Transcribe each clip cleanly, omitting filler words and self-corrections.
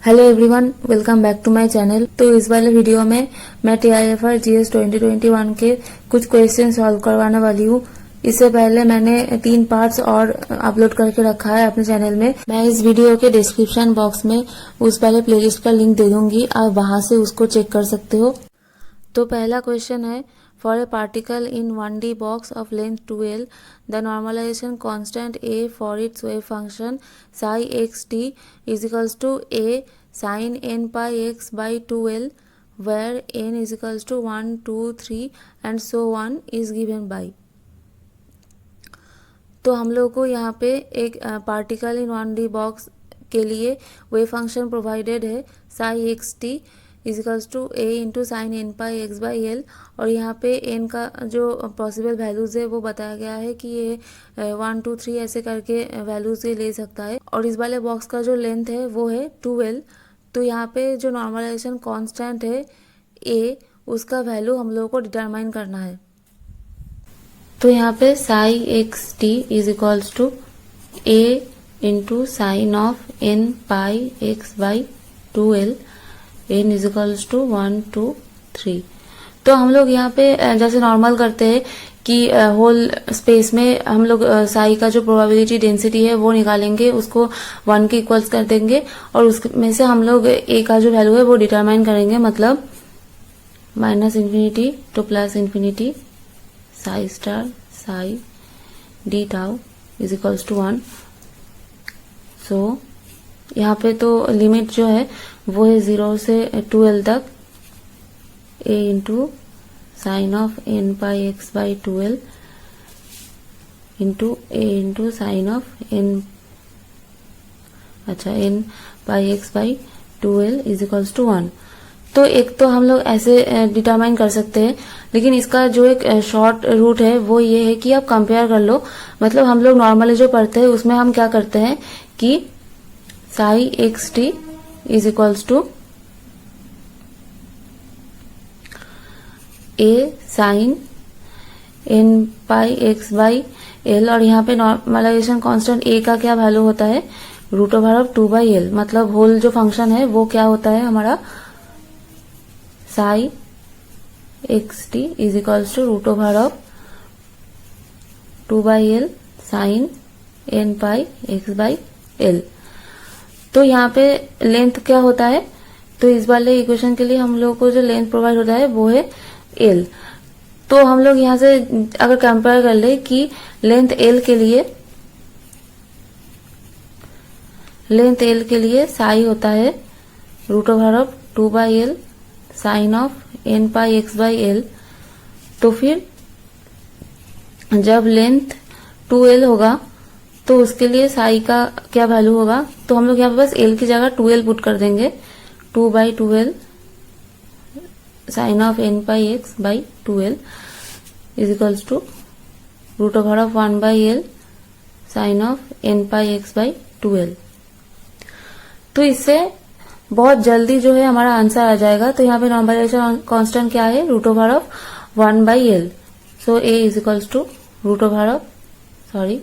Hello everyone, welcome back to my channel. तो इस वाले वीडियो में मैं TIFR GS 2021 के कुछ क्वेश्चन सॉल्व करवाने वाली हूँ। इससे पहले मैंने 3 पार्ट्स और अपलोड करके रखा है अपने चैनल में। मैं इस वीडियो के डिस्क्रिप्शन बॉक्स में उस वाले प्लेलिस्ट का लिंक दे दूंगी, आप वहां से उसको चेक कर सकते हो। तो पहला क्वेश्चन है, for a particle in 1D box of length 2L, the normalisation constant A for its wave function psi xt is equals to A sin n pi x by 2L, where n is equals to 1, 2, 3 and so on is given by। तो हम लोग को यहाँ पे एक particle in 1D box के लिए wave function provided है psi xt is equals to a into sine N pi X by L, और यहाँ पे n का जो पॉसिबल वैल्यूज़ है वो बताया गया है कि ये 1, 2, 3 ऐसे करके वैल्यूज़ ये ले सकता है। और इस वाले बॉक्स का जो लेंथ है वो है 2L। तो यहाँ पे जो नॉर्मलाइजेशन कांस्टेंट है a, उसका वैल्यू हम लोगों को डिटरमाइन करना है। तो यहाँ पे psi X T is equals to a into sine of n pi X by 2L, n is equals to 1, 2, 3। तो हम लोग यहाँ पे जैसे नॉर्मल करते हैं कि होल स्पेस में हम लोग साई का जो प्रोबेबिलिटी डेंसिटी है वो निकालेंगे, उसको 1 के इक्वल्स कर देंगे और उसमें से हम लोग a का जो वैल्यू है वो डिटरमाइन करेंगे, मतलब -∞ to +∞ psi star psi D tau is equals to 1। So यहाँ पे तो लिमिट जो है वो है 0 से 2L तक, a into sine of n pi X by 2L into a into sine of n pi X by 2L is equals to 1। तो एक तो हम लोग ऐसे डिटरमाइन कर सकते हैं, लेकिन इसका जो एक शॉर्ट रूट है वो ये है कि आप कंपेयर कर लो। मतलब हम लोग नॉर्मली जो पढ़ते हैं उसमें हम क्या करते हैं कि psi X T is equals to a sine n pi X by L, और यहाँ पे नॉर्मलाइजेशन कांस्टेंट a का क्या वैल्यू होता है, √2/L। मतलब होल जो फंक्शन है वो क्या होता है हमारा, psi X T is equals to √2/L sine n pi X by L. तो यहाँ पे लेंथ क्या होता है, तो इस वाले इक्वेशन के लिए हम लोग को जो लेंथ प्रोवाइड होता है वो है L। तो हम लोग यहाँ से अगर कंपेयर कर ले कि लेंथ L के लिए साई होता है √2/L sine of n pi X by L, तो फिर जब लेंथ 2L होगा तो उसके लिए साई का क्या वैल्यू होगा, तो हम लोग यहाँ पे बस L की जगह 2L पुट कर देंगे, 2/2L sine of n pi X by 2L is equals to √1/L sine of n pi X by 2L। तो इससे बहुत जल्दी जो है हमारा आंसर आ जाएगा। तो यहाँ पे नॉर्मलाइजेशन कांस्टेंट क्या है, √1/L। So a is equals to √1/L।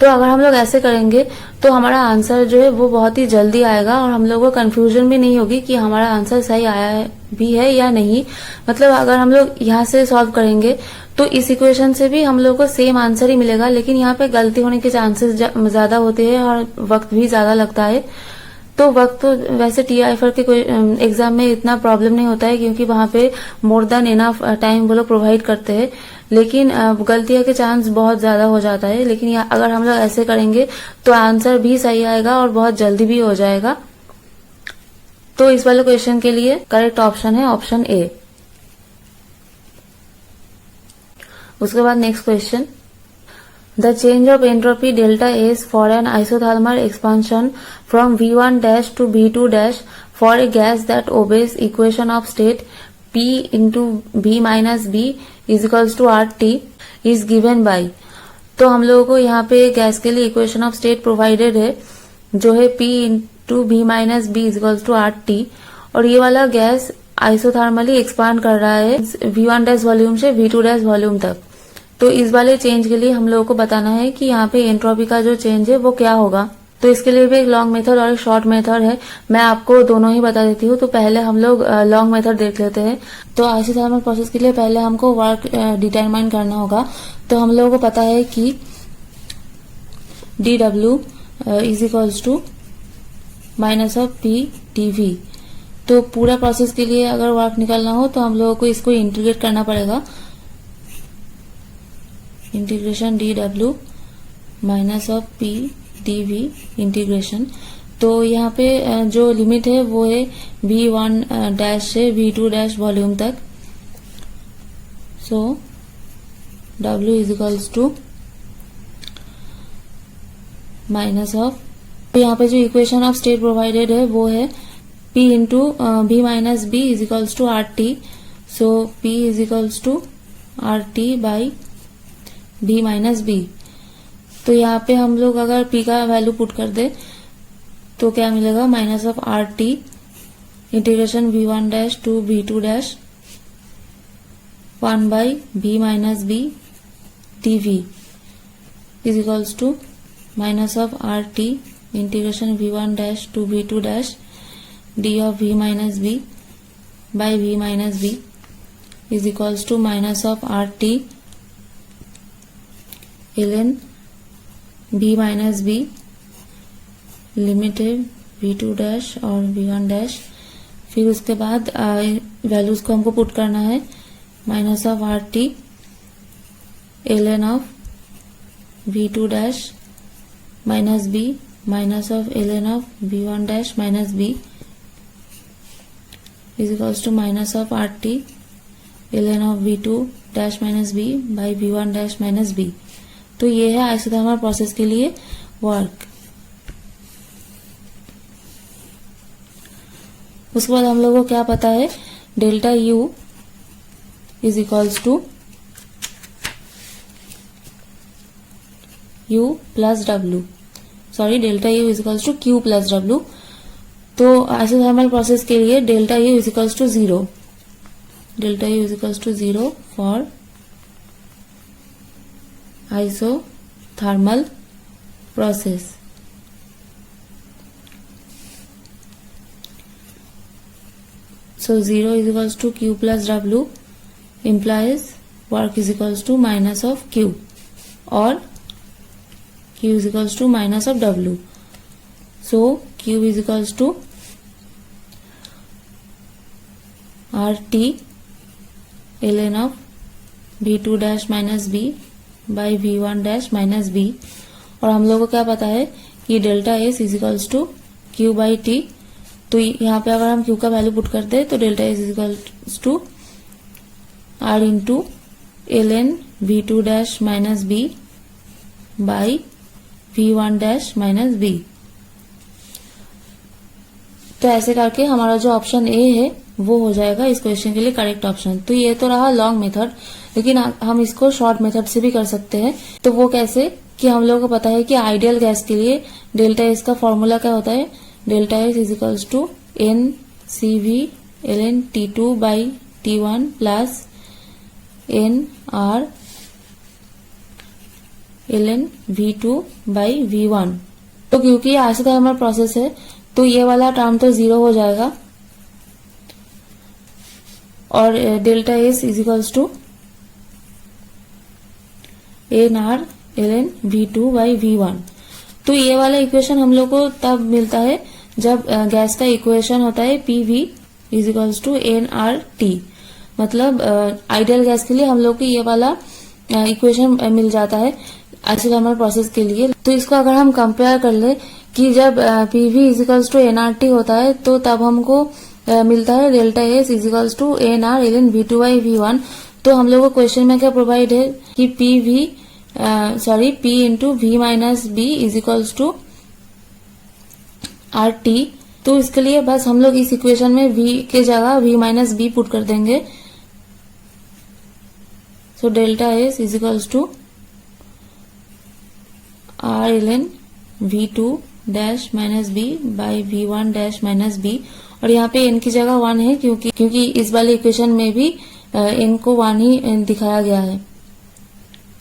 तो अगर हम लोग ऐसे करेंगे तो हमारा आंसर जो है वो बहुत ही जल्दी आएगा और हम लोगों को कंफ्यूजन भी नहीं होगी कि हमारा आंसर सही आया भी है या नहीं। मतलब अगर हम लोग यहाँ से सॉल्व करेंगे तो इस इक्वेशन से भी हम लोग को सेम आंसर ही मिलेगा, लेकिन यहाँ पे गलती होने के चांसेस ज्यादा होते हैं और वक्त भी ज्यादा लगता है। तो वक्त तो वैसे TIFR के कोई एग्जाम में इतना प्रॉब्लम नहीं होता है, क्योंकि वहां पे मोर देन इनफ टाइम वो लोग प्रोवाइड करते हैं, लेकिन गलतियों के चांस बहुत ज्यादा हो जाता है। लेकिन अगर हम लोग ऐसे करेंगे तो आंसर भी सही आएगा और बहुत जल्दी भी हो जाएगा। तो इस वाले क्वेश्चन के लिए करेक्ट ऑप्शन है ऑप्शन ए। उसके बाद next question, The change of entropy delta S for an isothermal expansion from V1 dash to V2 dash for a gas that obeys equation of state P into V minus B is equals to RT is given by। तो हम लोगों को यहाँ पे gas के लिए equation of state provided है जो है P into V minus B is equals to RT, और ये वाला गैस आइसोथर्मली एक्सपांड कर रहा है V1 डैश वॉल्यूम से V2 डैश वॉल्यूम तक। तो इस वाले चेंज के लिए हम लोगों को बताना है कि यहाँ पे एंट्रोपी का जो चेंज है वो क्या होगा। तो इसके लिए भी एक लॉन्ग मेथड और एक शॉर्ट मेथड है। मैं आपको दोनों ही बता देती हूँ। तो पहले हम लोग लॉन्ग मेथड देख लेते हैं। तो आइसोथर्मल प्रोसेस के लिए पहले हमको वर्क डिटरमाइन करना होगा। तो हम लोगों को पता है कि dW is equals to minus of P dV। तो पूरा प्रोसेस के लिए अगर वर्क निकालना हो तो हम लोगों को इसको इंटीग्रेट करना पड़ेगा। Integration dW minus of P dV integration. तो यहाँ पे जो लिमिट है वो है V1 डैश से V2 डैश वॉल्यूम तक। So W is equals to minus of, तो यहाँ पे जो इक्वेशन ऑफ स्टेट प्रोवाइडेड है वो है P into V minus B is equals to RT। So P is equals to RT by V minus B। तो यहाँ पे हम लोग अगर P का वैल्यू पुट कर दे तो क्या मिलेगा, minus of RT integration V1 dash to V2 dash 1 by V minus B dV is equals to minus of RT integration V1 dash to V2 dash d of V minus B by V minus B is equals to minus of RT ln V minus B limit है V2 dash और V1 dash. फिर उसके बाद values को हमको put करना है, minus of RT ln of V2 dash minus B minus of ln of V1 dash minus B is equals to minus of RT ln of V2 dash minus B by V1 dash minus B। तो ये है isothermal process के लिए work. उसके बाद हम लोगों को क्या पता है, delta U is equals to U plus W, sorry delta U is equals to Q plus W। तो आइसोथर्मल प्रोसेस के लिए delta U is equals to 0, delta U is equals to 0 for isothermal process। So 0 is equals to Q plus W implies work is equals to minus of Q or Q is equals to minus of W। So Q is equals to RT ln of V2 dash minus B by V1 dash minus B। और हम लोगों को क्या पता है कि delta S is equals to Q by T। तो यहाँ पे अगर हम Q का वैल्यू पुट कर दे तो delta S is equals to R into ln V2 dash minus B by V1 dash minus B। तो ऐसे करके हमारा जो ऑप्शन ए है वो हो जाएगा इस क्वेश्चन के लिए करेक्ट ऑप्शन। तो ये तो रहा लॉन्ग मेथड, लेकिन हम इसको शॉर्ट मेथड से भी कर सकते हैं। तो वो कैसे, कि हम लोगों को पता है कि आइडियल गैस के लिए डेल्टा एस का फॉर्मूला क्या होता है, delta S is equals to NCV ln T2 by T1 plus NR ln V2 by V1। तो क्योंकि आइसोथर्मल प्रोसेस है तो ये वाला टर्म तो 0 हो जाएगा और delta S is equals to NR ln V2 by V1। तो ये वाला इक्वेशन हम लोग को तब मिलता है जब गैस का इक्वेशन होता है PV is equals to NRT। मतलब आइडियल गैस के लिए हम लोग को ये वाला इक्वेशन मिल जाता है आइसोथर्मल प्रोसेस के लिए। तो इसको अगर हम कंपेयर कर ले कि जब PV is equals to NRT होता है तो तब हमको मिलता है delta S is equals to NR ln V2 by V1। तो हम लोग को क्वेश्चन में क्या प्रोवाइड है कि P into V minus B is equals to RT। तो इसके लिए बस हम लोग इस इक्वेशन में V के जगह V माइनस B पुट कर देंगे। So delta S is equals to R ln V2 dash minus B by V1 dash minus B। और यहाँ पे n की जगह 1 है क्योंकि इस वाले इक्वेशन में भी n को 1 ही दिखाया गया है।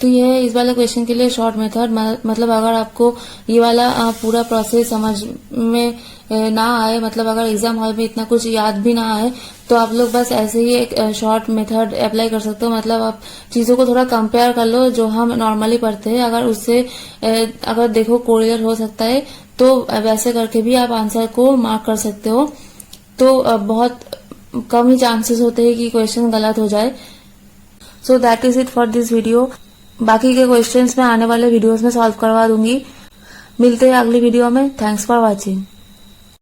तो ये है इस वाले क्वेश्चन के लिए शॉर्ट मेथड। मतलब अगर आपको ये वाला पूरा प्रोसेस समझ में ना आए, मतलब अगर एग्जाम हॉल में इतना कुछ याद भी ना आए, तो आप लोग बस ऐसे ही एक शॉर्ट मेथड अप्लाई कर सकते हो। मतलब आप चीजों को थोड़ा कंपेयर कर लो जो हम नॉर्मली पढ़ते हैं, अगर उससे अगर देखो कोरिलेट हो सकता है तो वैसे करके भी आप आंसर को मार्क कर सकते हो। तो बहुत कम ही चांसेस होते हैं कि क्वेश्चन गलत हो जाए। So that is it for this video. बाकी के क्वेश्चंस मैं आने वाले वीडियोस में सॉल्व करवा दूंगी। मिलते हैं अगली वीडियो में। Thanks for watching.